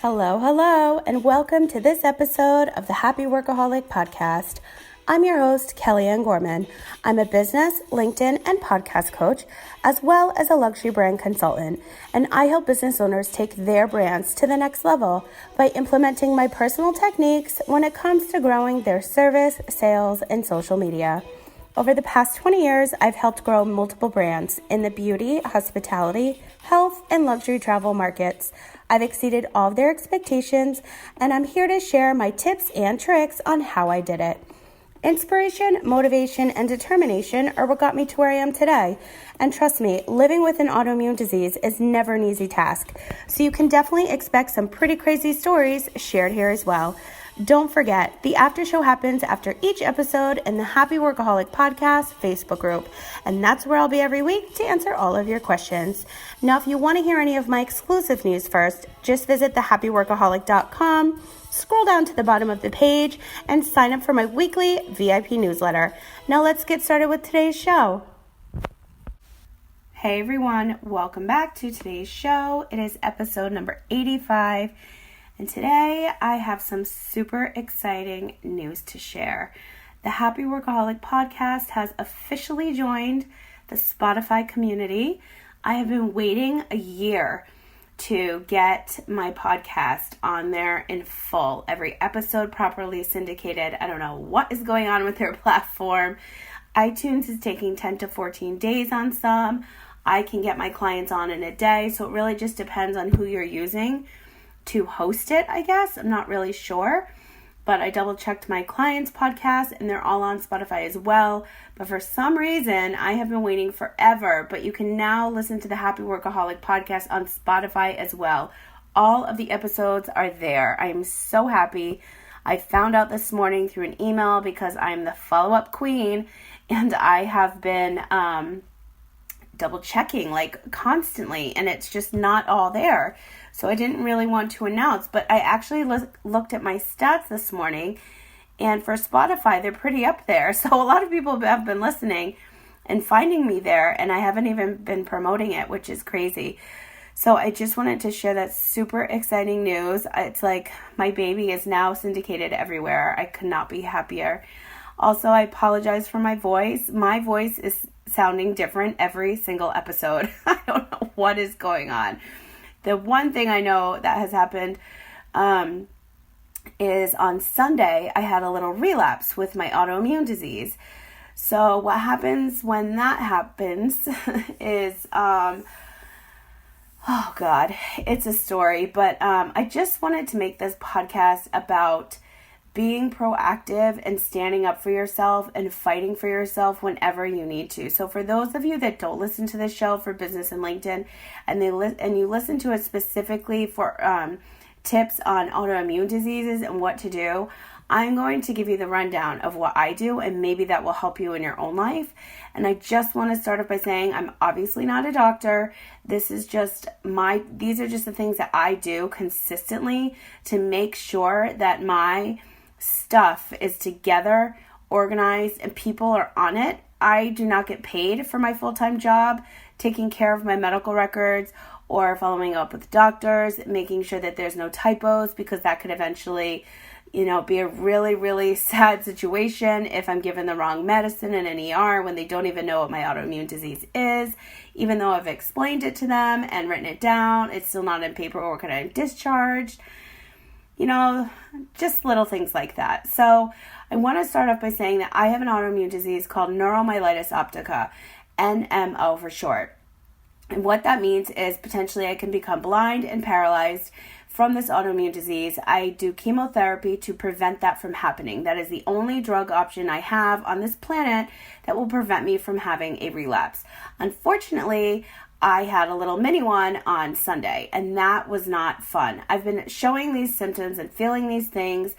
Hello, and welcome to this episode of the Happy Workaholic Podcast. I'm your host, Kellyanne Gorman. I'm a business, LinkedIn, and podcast coach, as well as a luxury brand consultant, and I help business owners take their brands to the next level by implementing my personal techniques when it comes to growing their service, sales, and social media. Over the past 20 years, I've helped grow multiple brands in the beauty, hospitality, health, and luxury travel markets. I've exceeded all of their expectations, and I'm here to share my tips and tricks on how I did it. Inspiration, motivation, and determination are what got me to where I am today. And trust me, living with an autoimmune disease is never an easy task. So you can definitely expect some pretty crazy stories shared here as well. Don't forget, the after show happens after each episode in the Happy Workaholic Podcast Facebook group, and that's where I'll be every week to answer all of your questions. Now, if you want to hear any of my exclusive news first, just visit thehappyworkaholic.com, scroll down to the bottom of the page, and sign up for my weekly VIP newsletter. Now, let's get started with today's show. Hey everyone, welcome back to today's show. It is episode number 85. And today I have some super exciting news to share. The Happy Workaholic Podcast has officially joined the Spotify community. I have been waiting a year to get my podcast on there in full. Every episode properly syndicated. I don't know what is going on with their platform. iTunes is taking 10 to 14 days on some. I can get my clients on in a day. So it really just depends on who you're using to host it, I guess. I'm not really sure, but I double checked my clients' podcasts and they're all on Spotify as well. But for some reason, I have been waiting forever, but you can now listen to the Happy Workaholic Podcast on Spotify as well. All of the episodes are there. I am so happy. I found out this morning through an email because I'm the follow-up queen and I have been double checking like constantly and it's just not all there. So I didn't really want to announce, but I actually looked at my stats this morning, and for Spotify, they're pretty up there. So a lot of people have been listening and finding me there, and I haven't even been promoting it, which is crazy. So I just wanted to share that super exciting news. It's like my baby is now syndicated everywhere. I could not be happier. Also, I apologize for my voice. My voice is sounding different every single episode. I don't know what is going on. The one thing I know that has happened is on Sunday, I had a little relapse with my autoimmune disease. So what happens when that happens is, oh God, it's a story. But I just wanted to make this podcast about being proactive and standing up for yourself and fighting for yourself whenever you need to. So for those of you that don't listen to this show for business and LinkedIn, and you listen to it specifically for tips on autoimmune diseases and what to do, I'm going to give you the rundown of what I do, and maybe that will help you in your own life. And I just want to start off by saying I'm obviously not a doctor. These are just the things that I do consistently to make sure that my stuff is together, organized, and people are on it. I do not get paid for my full-time job, taking care of my medical records or following up with doctors, making sure that there's no typos, because that could eventually, be a really, really sad situation if I'm given the wrong medicine in an ER when they don't even know what my autoimmune disease is. Even though I've explained it to them and written it down, it's still not in paperwork and I'm discharged. Just little things like that. So I want to start off by saying that I have an autoimmune disease called neuromyelitis optica, NMO for short. And what that means is potentially I can become blind and paralyzed from this autoimmune disease. I do chemotherapy to prevent that from happening. That is the only drug option I have on this planet that will prevent me from having a relapse. Unfortunately, I had a little mini one on Sunday, and that was not fun. I've been showing these symptoms and feeling these things.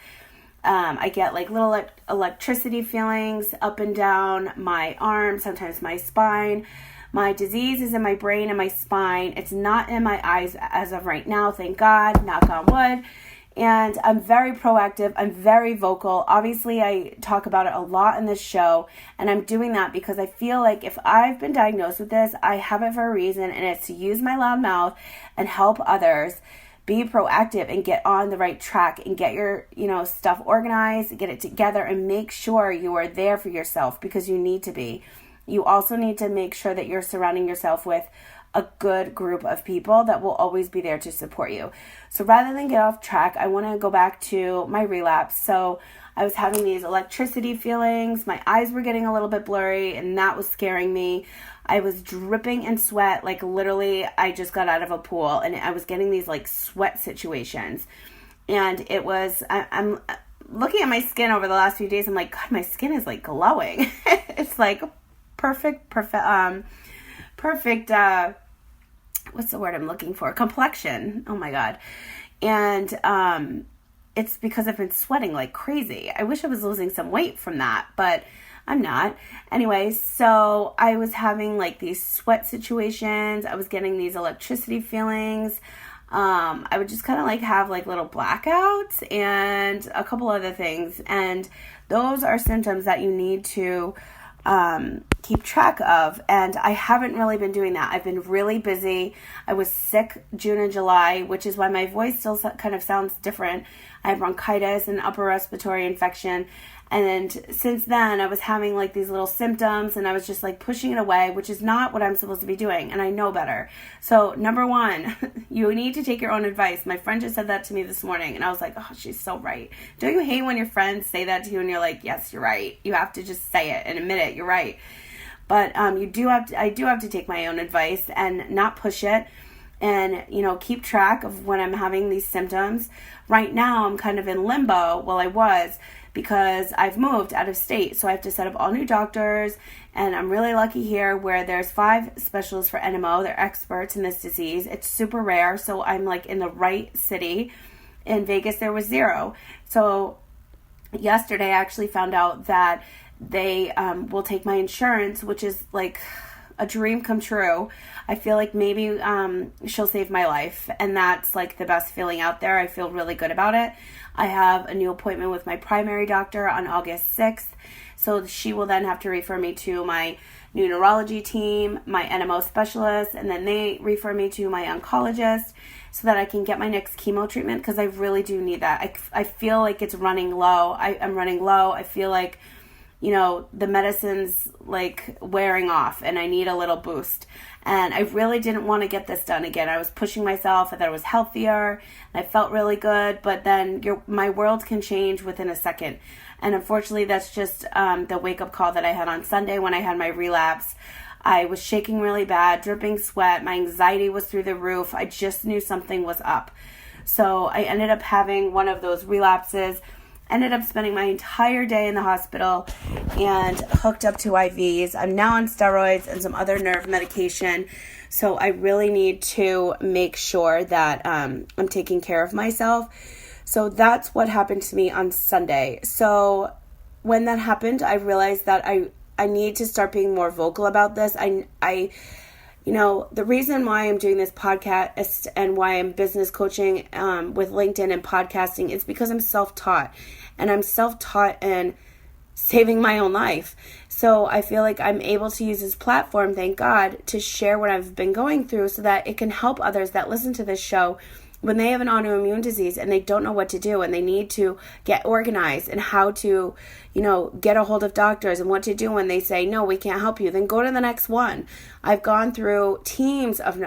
I get like little electricity feelings up and down my arm, sometimes my spine. My disease is in my brain and my spine. It's not in my eyes as of right now, thank God, knock on wood. And I'm very proactive. I'm very vocal. Obviously, I talk about it a lot in this show. And I'm doing that because I feel like if I've been diagnosed with this, I have it for a reason. And it's to use my loud mouth and help others be proactive and get on the right track and get your, stuff organized, get it together, and make sure you are there for yourself, because you need to be. You also need to make sure that you're surrounding yourself with a good group of people that will always be there to support you. So rather than get off track, I want to go back to my relapse. So I was having these electricity feelings. My eyes were getting a little bit blurry, and that was scaring me. I was dripping in sweat, like literally I just got out of a pool, and I was getting these like sweat situations. And it was, I'm looking at my skin over the last few days. I'm like, God, my skin is like glowing. It's like perfect, what's the word I'm looking for? Complexion. Oh my God. And, it's because I've been sweating like crazy. I wish I was losing some weight from that, but I'm not. Anyway, so I was having like these sweat situations. I was getting these electricity feelings. I would just kind of like have like little blackouts and a couple other things. And those are symptoms that you need to keep track of. And I haven't really been doing that. I've been really busy. I was sick June and July, which is why my voice still kind of sounds different. I had bronchitis and upper respiratory infection. And since then, I was having like these little symptoms, and I was just like pushing it away, which is not what I'm supposed to be doing. And I know better. So number one, you need to take your own advice. My friend just said that to me this morning, and I was like, oh, she's so right. Don't you hate when your friends say that to you and you're like, yes, you're right. You have to just say it and admit it. You're right. But I do have to take my own advice and not push it, and, keep track of when I'm having these symptoms. Right now, I'm kind of in limbo. Well, I was, because I've moved out of state. So I have to set up all new doctors, and I'm really lucky here where there's 5 specialists for NMO. They're experts in this disease. It's super rare. So I'm like in the right city. In Vegas, there was 0. So yesterday, I actually found out that they will take my insurance, which is like a dream come true. I feel like maybe she'll save my life, and that's like the best feeling out there. I feel really good about it. I have a new appointment with my primary doctor on August 6th, so she will then have to refer me to my new neurology team, my NMO specialist, and then they refer me to my oncologist so that I can get my next chemo treatment, because I really do need that. I feel like it's running low. I'm running low. I feel like the medicine's like wearing off, and I need a little boost. And I really didn't want to get this done again. I was pushing myself. I thought I was healthier, and I felt really good. But then my world can change within a second. And unfortunately, that's just the wake-up call that I had on Sunday when I had my relapse. I was shaking really bad, dripping sweat. My anxiety was through the roof. I just knew something was up. So I ended up having one of those relapses. Ended up spending my entire day in the hospital and hooked up to IVs. I'm now on steroids and some other nerve medication. So I really need to make sure that I'm taking care of myself. So that's what happened to me on Sunday. So when that happened, I realized that I need to start being more vocal about this. The reason why I'm doing this podcast and why I'm business coaching with LinkedIn and podcasting is because I'm self-taught, and I'm self-taught in saving my own life. So I feel like I'm able to use this platform, thank God, to share what I've been going through so that it can help others that listen to this show when they have an autoimmune disease and they don't know what to do, and they need to get organized and how to, get a hold of doctors and what to do when they say, no, we can't help you, then go to the next one. I've gone through teams of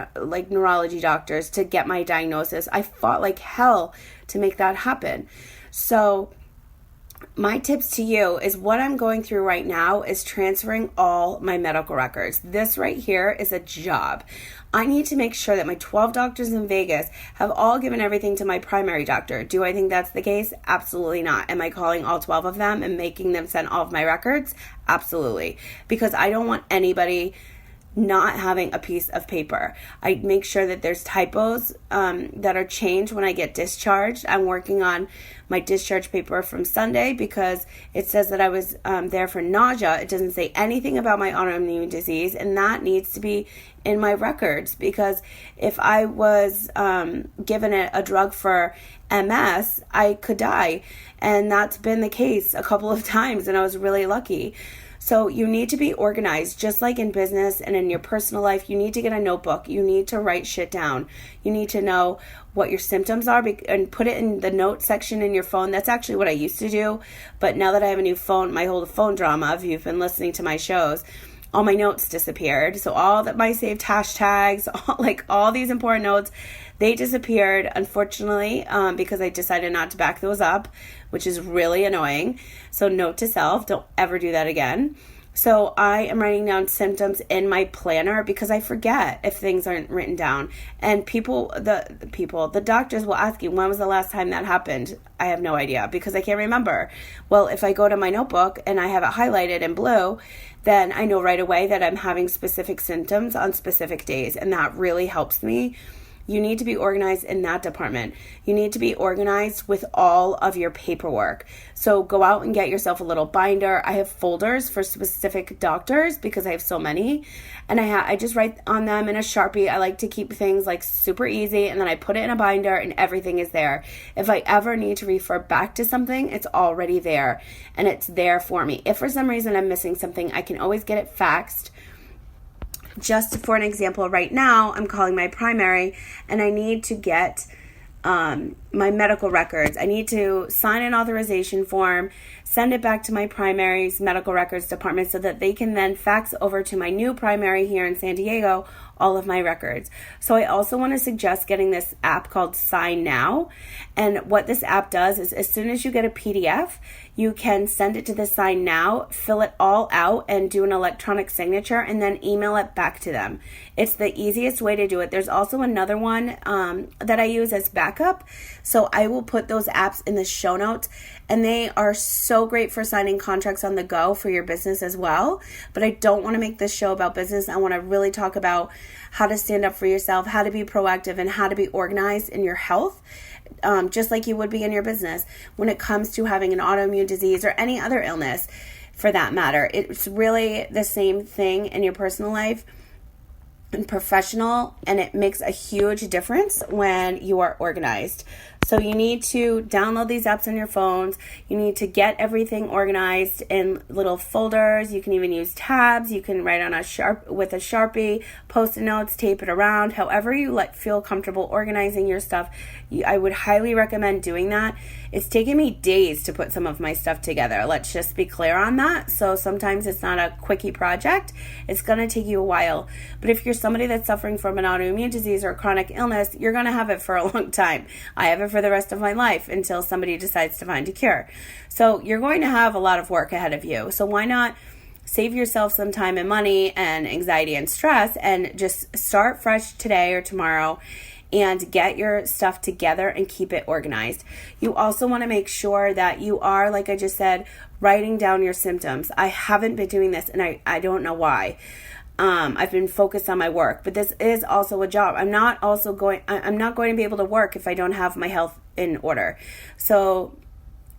neurology doctors to get my diagnosis. I fought like hell to make that happen. So my tips to you is what I'm going through right now is transferring all my medical records. This right here is a job. I need to make sure that my 12 doctors in Vegas have all given everything to my primary doctor. Do I think that's the case? Absolutely not. Am I calling all 12 of them and making them send all of my records? Absolutely. Because I don't want anybody not having a piece of paper. I make sure that there's typos that are changed when I get discharged. I'm working on my discharge paper from Sunday because it says that I was there for nausea. It doesn't say anything about my autoimmune disease, and that needs to be in my records, because if I was given a drug for MS, I could die, and that's been the case a couple of times, and I was really lucky. So you need to be organized, just like in business and in your personal life. You need to get a notebook. You need to write shit down. You need to know what your symptoms are and put it in the note section in your phone. That's actually what I used to do. But now that I have a new phone, my whole phone drama, if you've been listening to my shows, all my notes disappeared. So all that my saved hashtags, all these important notes, they disappeared, unfortunately, because I decided not to back those up, which is really annoying. So note to self, don't ever do that again. So I am writing down symptoms in my planner because I forget if things aren't written down. And the doctors will ask you, when was the last time that happened? I have no idea because I can't remember. Well, if I go to my notebook and I have it highlighted in blue, then I know right away that I'm having specific symptoms on specific days. And that really helps me. You need to be organized in that department. You need to be organized with all of your paperwork. So go out and get yourself a little binder. I have folders for specific doctors because I have so many. And I just write on them in a Sharpie. I like to keep things super easy. And then I put it in a binder and everything is there. If I ever need to refer back to something, it's already there. And it's there for me. If for some reason I'm missing something, I can always get it faxed. Just for an example, right now, I'm calling my primary and I need to get my medical records. I need to sign an authorization form, send it back to my primary's medical records department so that they can then fax over to my new primary here in San Diego all of my records. So I also want to suggest getting this app called Sign Now. And what this app does is as soon as you get a PDF, you can send it to the Sign Now, fill it all out and do an electronic signature and then email it back to them. It's the easiest way to do it. There's also another one that I use as backup. So I will put those apps in the show notes and they are so great for signing contracts on the go for your business as well. But I don't want to make this show about business. I want to really talk about how to stand up for yourself, how to be proactive, and how to be organized in your health, just like you would be in your business when it comes to having an autoimmune disease or any other illness for that matter. It's really the same thing in your personal life and professional, and it makes a huge difference when you are organized. So you need to download these apps on your phones. You need to get everything organized in little folders. You can even use tabs. You can write on with a Sharpie, post-it notes, tape it around. However you feel comfortable organizing your stuff, I would highly recommend doing that. It's taken me days to put some of my stuff together. Let's just be clear on that. So sometimes it's not a quickie project. It's going to take you a while. But if you're somebody that's suffering from an autoimmune disease or a chronic illness, you're going to have it for a long time. I have it for the rest of my life until somebody decides to find a cure. So you're going to have a lot of work ahead of you. So why not save yourself some time and money and anxiety and stress and just start fresh today or tomorrow and get your stuff together and keep it organized. You also want to make sure that you are, like I just said, writing down your symptoms. I haven't been doing this and I don't know why. I've been focused on my work, but this is also a job. I'm not going to be able to work if I don't have my health in order. So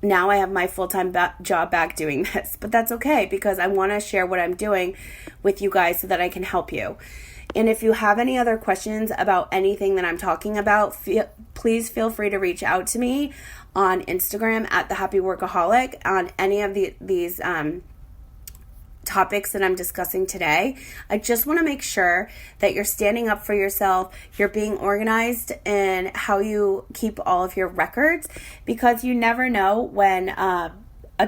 now I have my full-time job back doing this, but that's okay because I want to share what I'm doing with you guys so that I can help you. And if you have any other questions about anything that I'm talking about, please feel free to reach out to me on Instagram at the Happy Workaholic on any of these topics that I'm discussing today. I just want to make sure that you're standing up for yourself, you're being organized in how you keep all of your records, because you never know when a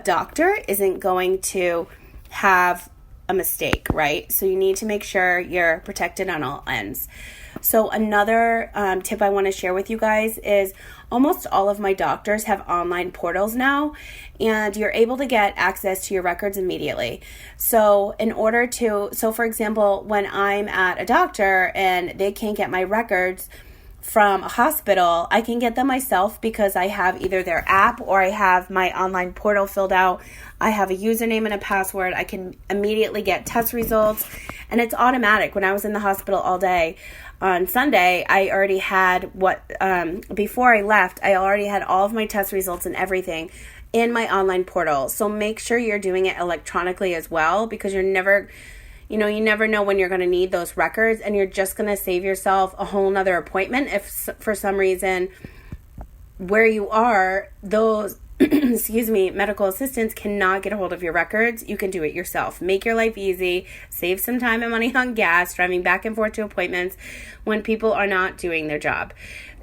doctor isn't going to have a mistake, right? So you need to make sure you're protected on all ends. So another tip I want to share with you guys is almost all of my doctors have online portals now, and you're able to get access to your records immediately. So for example, when I'm at a doctor and they can't get my records from a hospital, I can get them myself because I have either their app or I have my online portal filled out. I have a username and a password. I can immediately get test results, and it's automatic. When I was in the hospital all day on Sunday, I already had before I left, I already had all of my test results and everything in my online portal. So make sure you're doing it electronically as well, because you never know when you're going to need those records, and you're just going to save yourself a whole nother appointment if for some reason where you are, excuse me, medical assistants cannot get a hold of your records. You can do it yourself. Make your life easy. Save some time and money on gas, driving back and forth to appointments when people are not doing their job.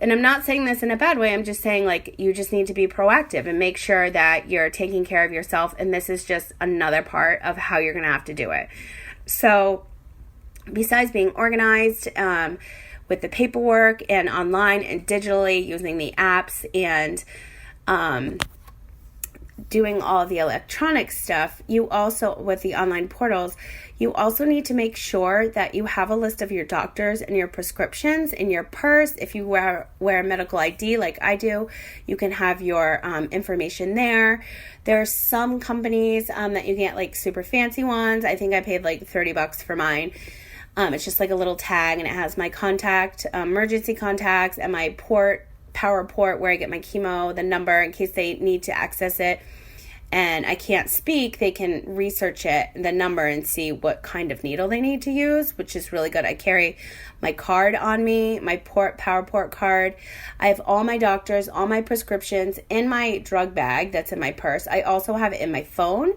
And I'm not saying this in a bad way. I'm just saying, like, you just need to be proactive and make sure that you're taking care of yourself. And this is just another part of how you're going to have to do it. So besides being organized with the paperwork and online and digitally using the apps and doing all the electronic stuff, you also, with the online portals, you also need to make sure that you have a list of your doctors and your prescriptions in your purse. If you wear medical ID like I do, you can have your information there. There are some companies that you get, like super fancy ones. I think I paid like $30 for mine. It's just like a little tag, and it has my contact, emergency contacts, and my power port where I get my chemo, the number in case they need to access it and I can't speak, they can research it, the number, and see what kind of needle they need to use, which is really good. I carry my card on me, my power port card. I have all my doctors, all my prescriptions in my drug bag that's in my purse. I also have it in my phone,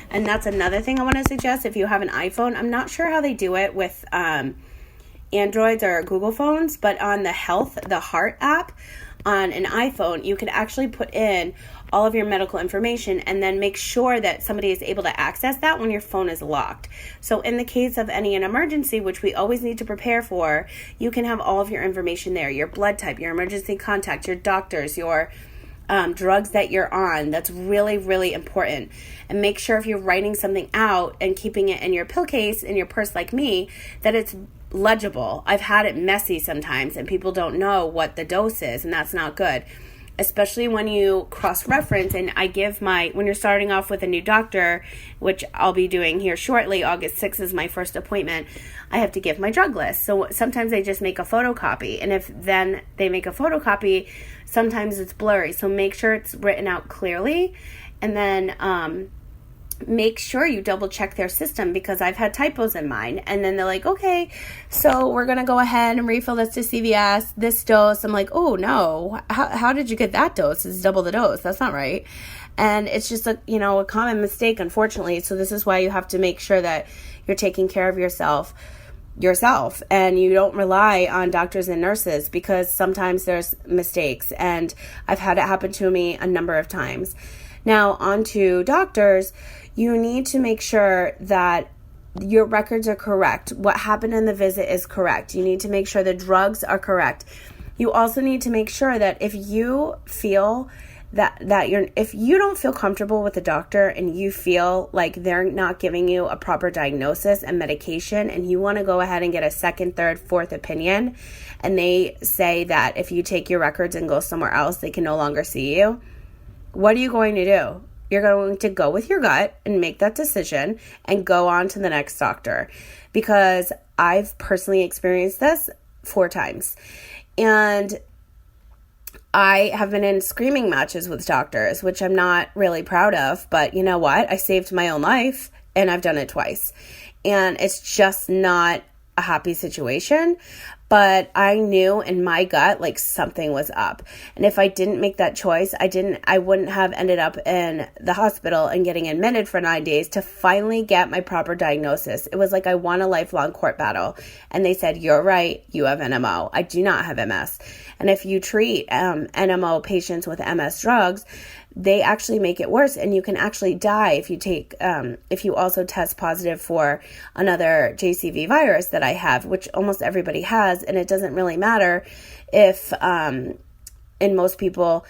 and that's another thing I want to suggest. If you have an iPhone, I'm not sure how they do it with Androids or Google phones, but on the heart app on an iPhone, you can actually put in all of your medical information and then make sure that somebody is able to access that when your phone is locked. So in the case of an emergency, which we always need to prepare for, you can have all of your information there, your blood type, your emergency contact, your doctors, your drugs that you're on. That's really, really important. And make sure if you're writing something out and keeping it in your pill case, in your purse like me, that it's legible. I've had it messy sometimes and people don't know what the dose is, and that's not good. Especially when you cross-reference, and I give when you're starting off with a new doctor, which I'll be doing here shortly, August 6th is my first appointment, I have to give my drug list. So sometimes they just make a photocopy, and if then they make a photocopy, sometimes it's blurry. So make sure it's written out clearly, and then make sure you double check their system, because I've had typos in mine, and then they're like, okay, so we're going to go ahead and refill this to CVS, this dose. I'm like, oh no, how did you get that dose? It's double the dose. That's not right. And it's just a common mistake, unfortunately. So this is why you have to make sure that you're taking care of yourself, and you don't rely on doctors and nurses, because sometimes there's mistakes, and I've had it happen to me a number of times. Now, on to doctors, you need to make sure that your records are correct. What happened in the visit is correct. You need to make sure the drugs are correct. You also need to make sure that if you feel if you don't feel comfortable with the doctor and you feel like they're not giving you a proper diagnosis and medication, and you want to go ahead and get a second, third, fourth opinion, and they say that if you take your records and go somewhere else, they can no longer see you, what are you going to do? You're going to go with your gut and make that decision and go on to the next doctor, because I've personally experienced this 4 times. And I have been in screaming matches with doctors, which I'm not really proud of, but you know what? I saved my own life, and I've done it twice. And it's just not a happy situation, but I knew in my gut, like, something was up. And if I didn't make that choice, I wouldn't have ended up in the hospital and getting admitted for 9 days to finally get my proper diagnosis. It was like I won a lifelong court battle. And they said, you're right, you have NMO. I do not have MS. And if you treat NMO patients with MS drugs, they actually make it worse, and you can actually die if you also test positive for another JCV virus that I have, which almost everybody has, and it doesn't really matter if, in most people,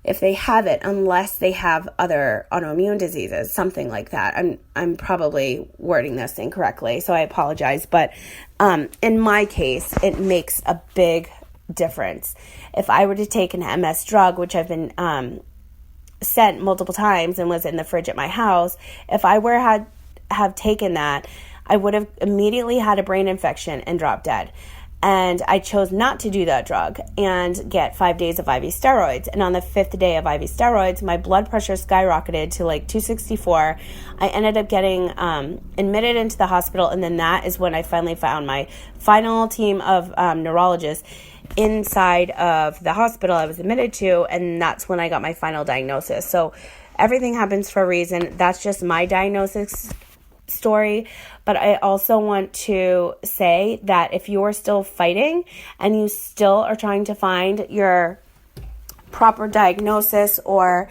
if they have it, unless they have other autoimmune diseases, something like that. I'm probably wording this incorrectly, so I apologize, but in my case, it makes a big difference. If I were to take an MS drug, which I've been sent multiple times and was in the fridge at my house, if I have taken that, I would have immediately had a brain infection and dropped dead. And I chose not to do that drug and get 5 days of IV steroids. And on the 5th day of IV steroids, my blood pressure skyrocketed to like 264. I ended up getting admitted into the hospital, and then that is when I finally found my final team of neurologists. inside of the hospital I was admitted to, and that's when I got my final diagnosis. So everything happens for a reason. That's just my diagnosis story. But I also want to say that if you are still fighting and you still are trying to find your proper diagnosis or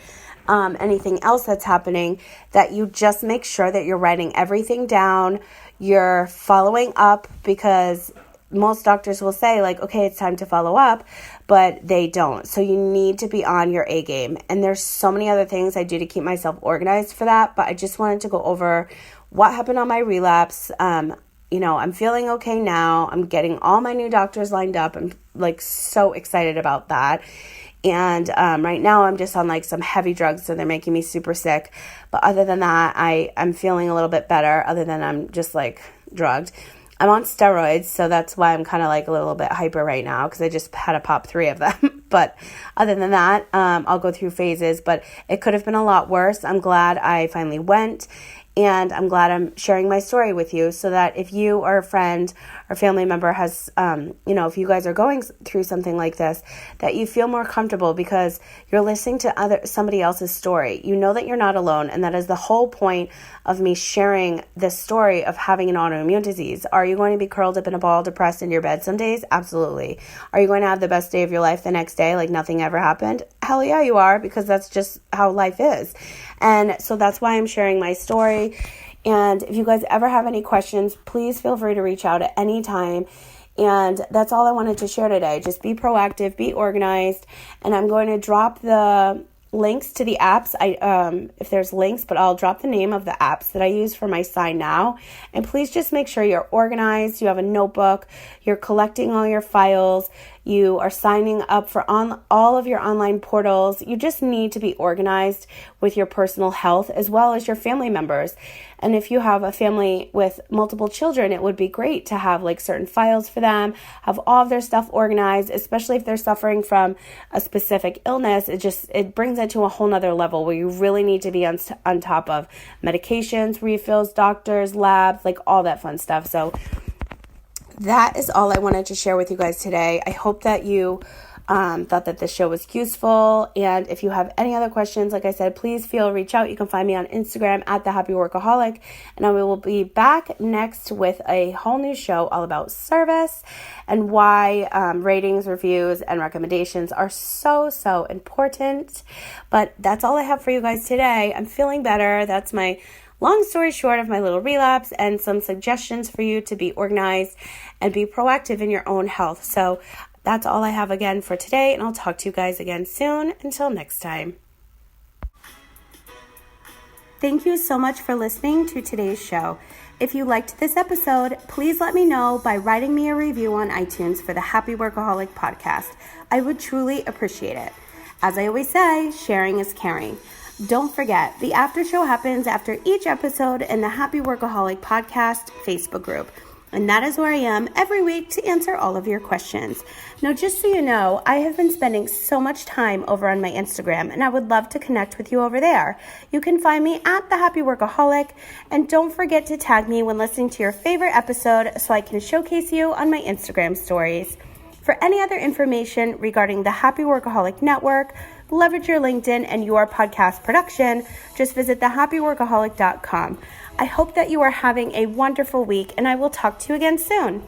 anything else that's happening, that you just make sure that you're writing everything down, you're following up, because most doctors will say like, okay, it's time to follow up, but they don't. So you need to be on your A game. And there's so many other things I do to keep myself organized for that, but I just wanted to go over what happened on my relapse. I'm feeling okay now. I'm getting all my new doctors lined up. I'm like so excited about that. And right now I'm just on like some heavy drugs, so they're making me super sick. But other than that, I'm feeling a little bit better, other than I'm just like drugged. I'm on steroids, so that's why I'm kind of like a little bit hyper right now, because I just had to pop 3 of them. But other than that, I'll go through phases, but it could have been a lot worse. I'm glad I finally went. And I'm glad I'm sharing my story with you, so that if you or a friend or family member has, if you guys are going through something like this, that you feel more comfortable because you're listening to somebody else's story. You know that you're not alone, and that is the whole point of me sharing this story of having an autoimmune disease. Are you going to be curled up in a ball, depressed in your bed some days? Absolutely. Are you going to have the best day of your life the next day, like nothing ever happened? Hell yeah, you are, because that's just how life is. And so that's why I'm sharing my story. And if you guys ever have any questions, please feel free to reach out at any time. And that's all I wanted to share today. Just be proactive, be organized. And I'm going to drop the links to the apps. If there's links, but I'll drop the name of the apps that I use for my Sign Now. And please just make sure you're organized. You have a notebook. You're collecting all your files. You are signing up for all of your online portals. You just need to be organized with your personal health as well as your family members. And if you have a family with multiple children, it would be great to have like certain files for them, have all of their stuff organized, especially if they're suffering from a specific illness. It brings it to a whole nother level where you really need to be on top of medications, refills, doctors, labs, like all that fun stuff. So that is all I wanted to share with you guys today. I hope that you thought that this show was useful. And if you have any other questions, like I said, please reach out. You can find me on Instagram at the Happy Workaholic. And I will be back next with a whole new show all about service and why ratings, reviews, and recommendations are so, so important. But that's all I have for you guys today. I'm feeling better. That's my long story short of my little relapse and some suggestions for you to be organized and be proactive in your own health. So that's all I have again for today, and I'll talk to you guys again soon. Until next time. Thank you so much for listening to today's show. If you liked this episode, please let me know by writing me a review on iTunes for the Happy Workaholic Podcast. I would truly appreciate it. As I always say, sharing is caring. Don't forget, the after show happens after each episode in the Happy Workaholic Podcast Facebook group. And that is where I am every week to answer all of your questions. Now, just so you know, I have been spending so much time over on my Instagram, and I would love to connect with you over there. You can find me at the Happy Workaholic, and don't forget to tag me when listening to your favorite episode so I can showcase you on my Instagram stories. For any other information regarding the Happy Workaholic Network, leverage your LinkedIn and your podcast production, just visit thehappyworkaholic.com. I hope that you are having a wonderful week, and I will talk to you again soon.